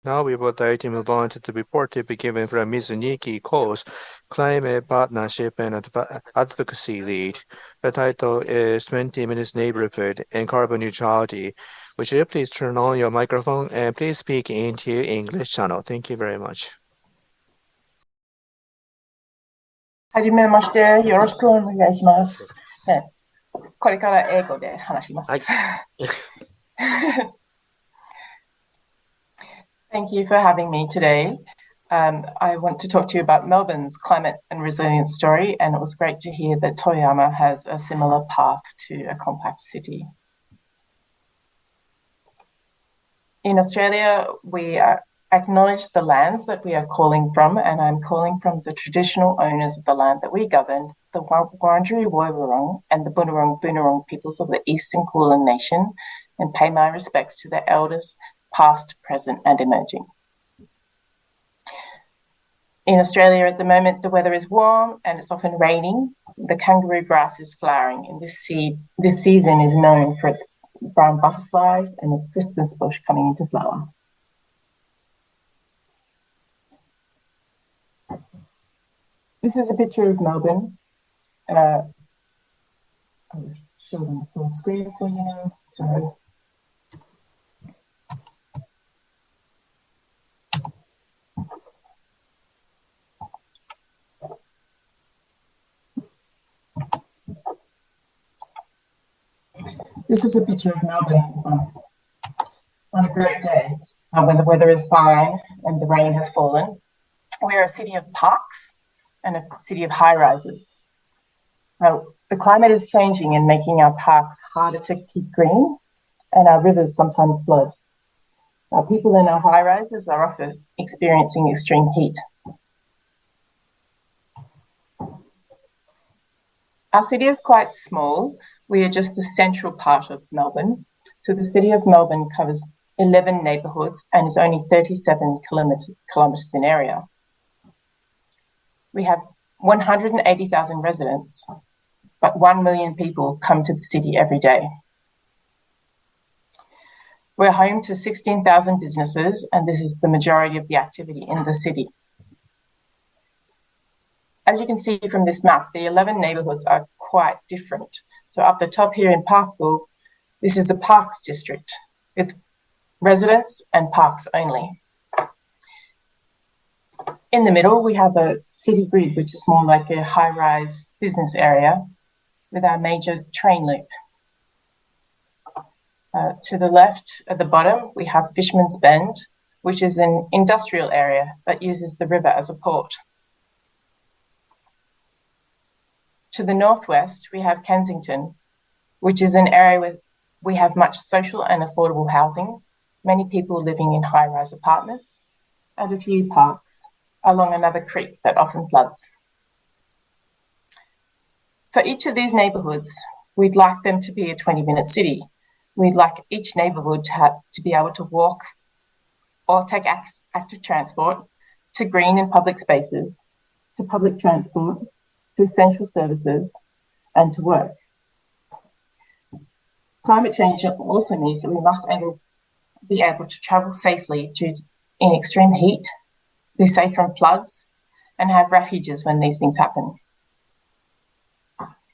Now we would like to move on to the report to be given from Ms.Nicki Colls, Climate Partnership and Advocacy Lead. The title is 20 Minutes Neighborhood and Carbon Neutrality. Would you please turn on your microphone and please speak into English channel. Thank you very much. はじめまして、よろしくお願いします。これから英語で話します。はい。Thank you for having me today. I want to talk to you about Melbourne's climate and resilience story, and it was great to hear that Toyama has a similar path to a compact city. In Australia, we acknowledge the lands that we are calling from, and I'm calling from the traditional owners of the land that we govern, the Wurundjeri Woiwurrung and the Bunurong Boonwurrung peoples of the Eastern Kulin Nation, and pay my respects to their elders, past, present, and emerging. In Australia at the moment, the weather is warm and it's often raining. The kangaroo grass is flowering, and this season is known for its brown butterflies and its Christmas bush coming into flower. This is a picture of Melbourne. I'll show it on the full screen for you now. Sorry. This is a picture of Melbourne on a great day when the weather is fine and the rain has fallen. We're a city of parks and a city of high-rises. The climate is changing and making our parks harder to keep green, and our rivers sometimes flood. Our people in our high-rises are often experiencing extreme heat. Our city is quite small. We are just the central part of Melbourne. So the city of Melbourne covers 11 neighbourhoods and is only 37 kilometres in area. We have 180,000 residents, but 1 million people come to the city every day. We're home to 16,000 businesses, and this is the majority of the activity in the city. As you can see from this map, the 11 neighbourhoods are quite different. So up the top here in Parkville, this is a parks district with residents and parks only. In the middle, we have a city grid, which is more like a high-rise business area with our major train loop. To the left, at the bottom, we have Fisherman's Bend, which is an industrial area that uses the river as a port. To the northwest, we have Kensington, which is an area where we have much social and affordable housing, many people living in high-rise apartments, and a few parks along another creek that often floods. For each of these neighbourhoods, we'd like them to be a 20-minute city. We'd like each neighbourhood to be able to walk or take active transport to green and public spaces, to public transport, to essential services, and to work. Climate change also means that we must be able to travel safely in extreme heat, be safe from floods, and have refuges when these things happen.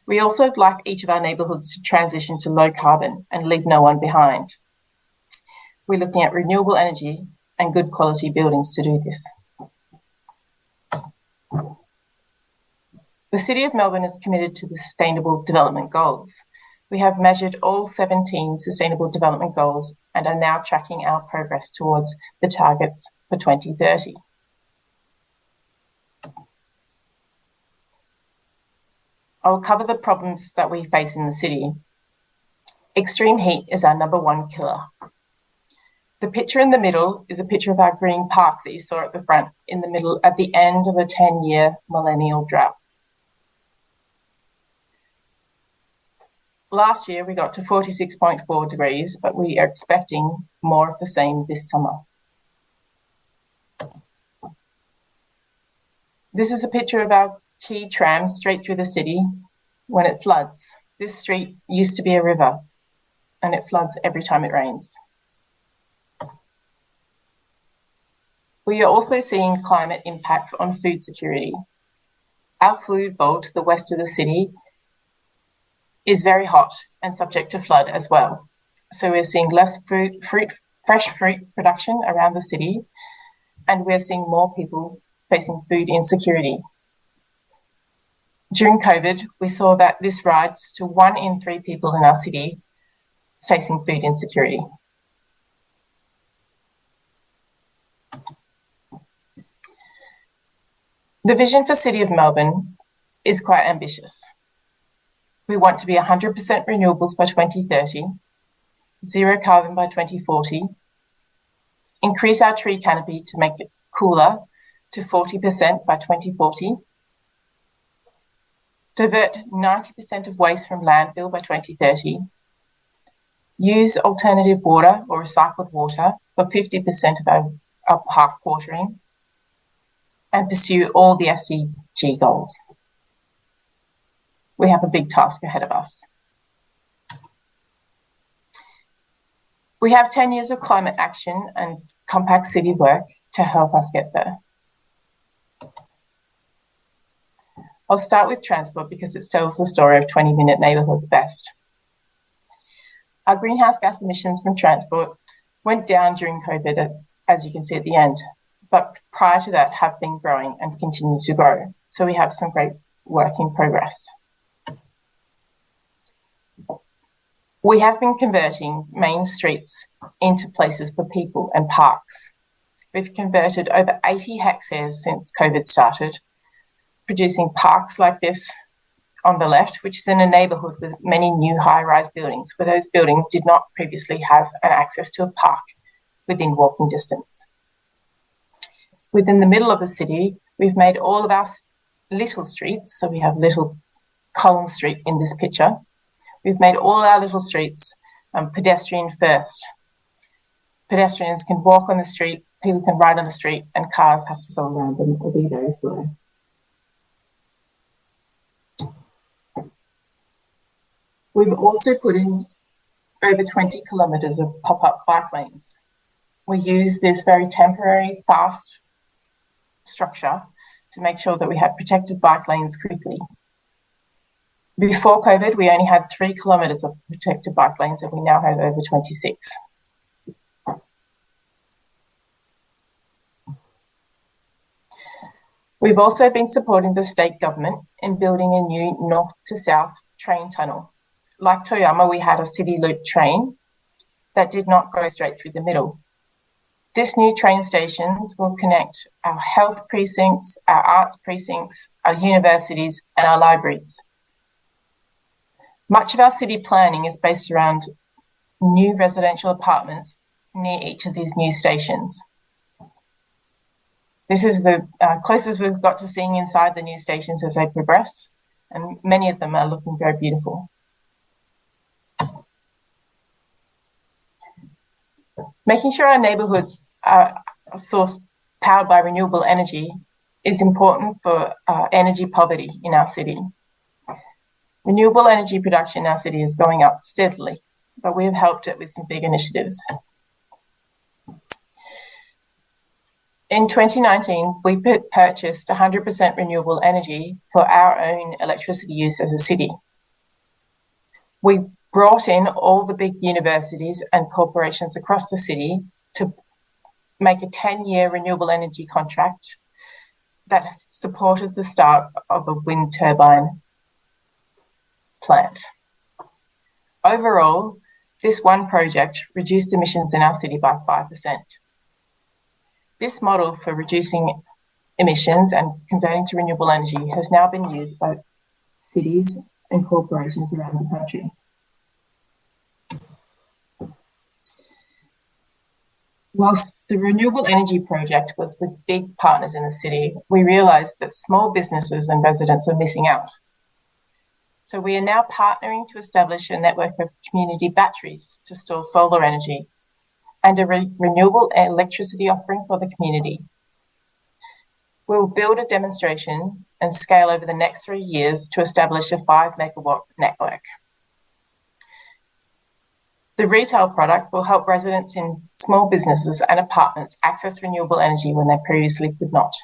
We also would like each of our neighbourhoods to transition to low carbon and leave no one behind. We're looking at renewable energy and good quality buildings to do this. The City of Melbourne is committed to the Sustainable Development Goals. We have measured all 17 Sustainable Development Goals and are now tracking our progress towards the targets for 2030. I'll cover the problems that we face in the city. Extreme heat is our number one killer. The picture in the middle is a picture of our green park that you saw at the front in the middle at the end of a 10-year millennial drought. Last year, we got to 46.4 degrees, but we are expecting more of the same this summer. This is a picture of our key tram straight through the city when it floods. This street used to be a river, and it floods every time it rains. We are also seeing climate impacts on food security. Our food bowl to the west of the city is very hot and subject to flood as well. So we're seeing less fresh fruit production around the city, and we're seeing more people facing food insecurity. During COVID, we saw that this rises to 1 in 3 people in our city facing food insecurity. The vision for City of Melbourne is quite ambitious. We want to be 100% renewables by 2030, zero carbon by 2040, increase our tree canopy to make it cooler to 40% by 2040, divert 90% of waste from landfill by 2030, use alternative water or recycled water for 50% of our park watering, and pursue all the SDG goals. We have a big task ahead of us. We have 10 years of climate action and compact city work to help us get there. I'll start with transport because it tells the story of 20-minute neighbourhoods best. Our greenhouse gas emissions from transport went down during COVID, as you can see at the end, but prior to that have been growing and continue to grow. So we have some great work in progress. We have been converting main streets into places for people and parks. We've converted over 80 hectares since COVID started, producing parks like this on the left, which is in a neighbourhood with many new high-rise buildings, where those buildings did not previously have an access to a park within walking distance. Within the middle of the city, we've made all of our little streets, so we have Little Collins Street in this picture. We've made all our little streets pedestrian first. Pedestrians can walk on the street, people can ride on the street, and cars have to go around them or be very slow. We've also put in over 20 kilometres of pop-up bike lanes. We use this very temporary, fast structure to make sure that we have protected bike lanes quickly. Before COVID, we only had 3 kilometres of protected bike lanes, and we now have over 26. We've also been supporting the state government in building a new north to south train tunnel. Like Toyama, we had a city loop train that did not go straight through the middle. This new train stations will connect our health precincts, our arts precincts, our universities, and our libraries. Much of our city planning is based around new residential apartments near each of these new stations. This is the closest we've got to seeing inside the new stations as they progress, and many of them are looking very beautiful. Making sure our neighbourhoods are powered by renewable energy is important for energy poverty in our city. Renewable energy production in our city is going up steadily, but we have helped it with some big initiatives. In 2019, we purchased 100% renewable energy for our own electricity use as a city. We brought in all the big universities and corporations across the city to make a 10-year renewable energy contract that supported the start of a wind turbine plant. Overall, this one project reduced emissions in our city by 5%. This model for reducing emissions and converting to renewable energy has now been used by cities and corporations around the country. Whilst the renewable energy project was with big partners in the city, we realised that small businesses and residents were missing out. So we are now partnering to establish a network of community batteries to store solar energy and a renewable electricity offering for the community. We will build a demonstration and scale over the next 3 years to establish a 5 megawatt network. The retail product will help residents in small businesses and apartments access renewable energy when they previously could not.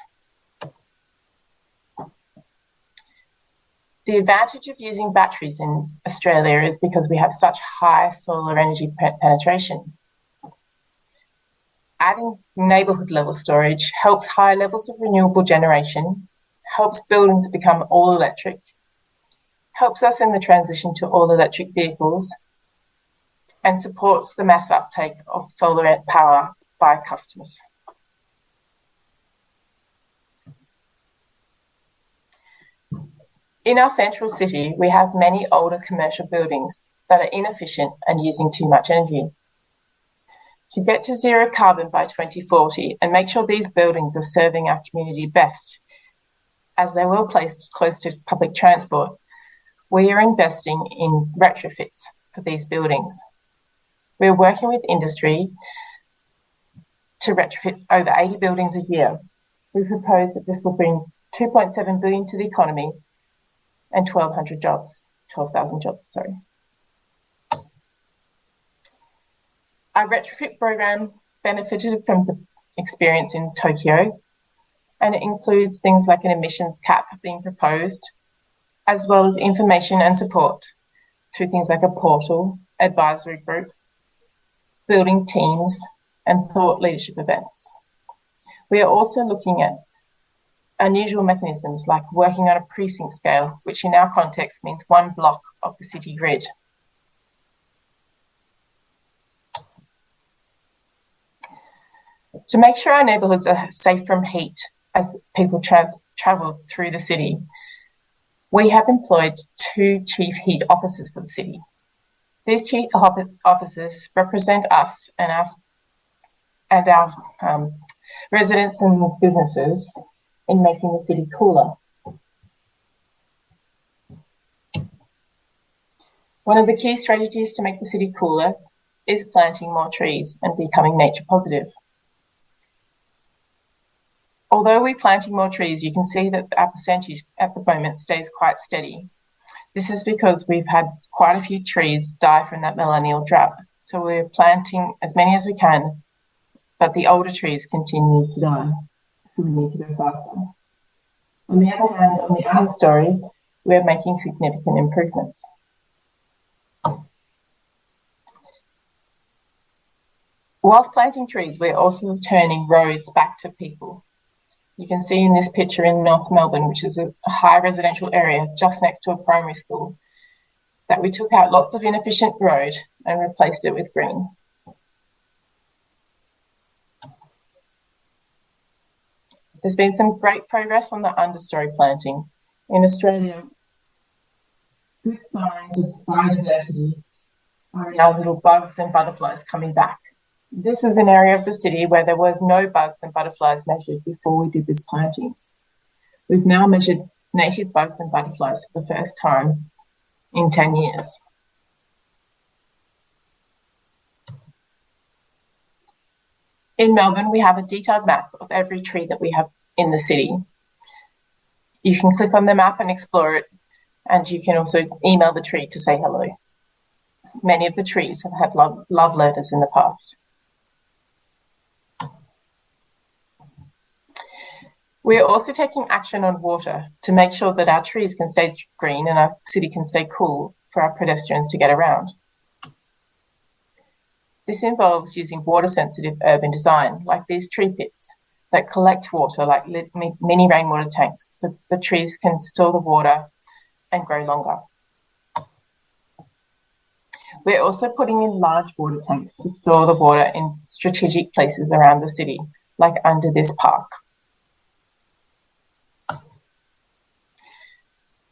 The advantage of using batteries in Australia is because we have such high solar energy penetration. Adding neighbourhood level storage helps high levels of renewable generation, helps buildings become all electric, helps us in the transition to all electric vehicles, and supports the mass uptake of solar power by customers. In our central city, we have many older commercial buildings that are inefficient and using too much energy. To get to zero carbon by 2040 and make sure these buildings are serving our community best, as they're well placed close to public transport, we are investing in retrofits for these buildings. We're working with industry to retrofit over 80 buildings a year. We propose that this will bring 2.7 billion to the economy and 12,000 jobs. Our retrofit program benefited from the experience in Tokyo, and it includes things like an emissions cap being proposed, as well as information and support through things like a portal, advisory group, building teams, and thought leadership events. We are also looking at unusual mechanisms like working on a precinct scale, which in our context means one block of the city grid. To make sure our neighbourhoods are safe from heat as people travel through the city, we have employed 2 chief heat officers for the city. These chief officers represent us and our residents and businesses in making the city cooler. One of the key strategies to make the city cooler is planting more trees and becoming nature positive. Although we're planting more trees, you can see that our percentage at the moment stays quite steady. This is because we've had quite a few trees die from that millennial drought. So we're planting as many as we can, but the older trees continue to die. So we need to go faster. On the other hand, on the understory, we're making significant improvements. Whilst planting trees, we're also turning roads back to people. You can see in this picture in North Melbourne, which is a high residential area just next to a primary school, that we took out lots of inefficient road and replaced it with green. There's been some great progress on the understory planting. In Australia, good signs of biodiversity are now little bugs and butterflies coming back. This is an area of the city where there was no bugs and butterflies measured before we did these plantings. We've now measured native bugs and butterflies for the first time in 10 years. In Melbourne, we have a detailed map of every tree that we have in the city. You can click on the map and explore it, and you can also email the tree to say hello. Many of the trees have had love letters in the past. We are also taking action on water to make sure that our trees can stay green and our city can stay cool for our pedestrians to get around. This involves using water-sensitive urban design, like these tree pits that collect water like mini rainwater tanks, so the trees can store the water and grow longer. We're also putting in large water tanks to store the water in strategic places around the city, like under this park.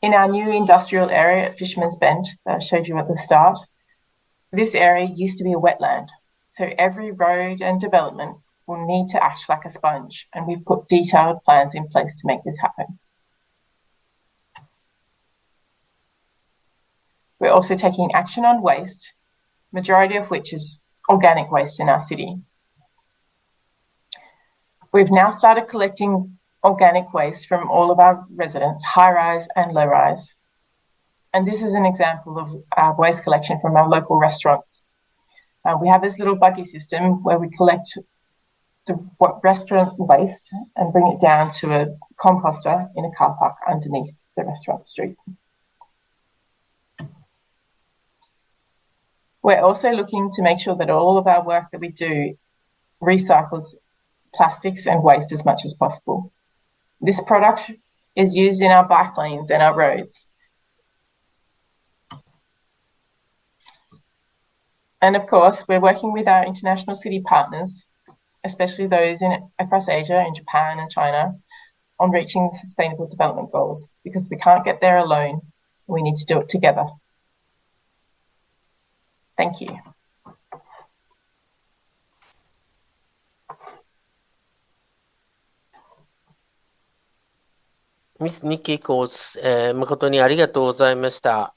In our new industrial area at Fisherman's Bend that I showed you at the start, this area used to be a wetland, so every road and development will need to act like a sponge, and we've put detailed plans in place to make this happen. We're also taking action on waste, majority of which is organic waste in our city. We've now started collecting organic waste from all of our residents, high-rise and low-rise. And this is an example of our waste collection from our local restaurants. We have this little buggy system where we collect the restaurant waste and bring it down to a composter in a car park underneath the restaurant street. We're also looking to make sure that all of our work that we do recycles plastics and waste as much as possible. This product is used in our bike lanes and our roads. And of course, we're working with our international city partners, especially those across Asia, in Japan and China, on reaching sustainable development goals, because we can't get there alone. We need to do it together. Thank you. Ms.Nicki Colls、誠にありがとうございました。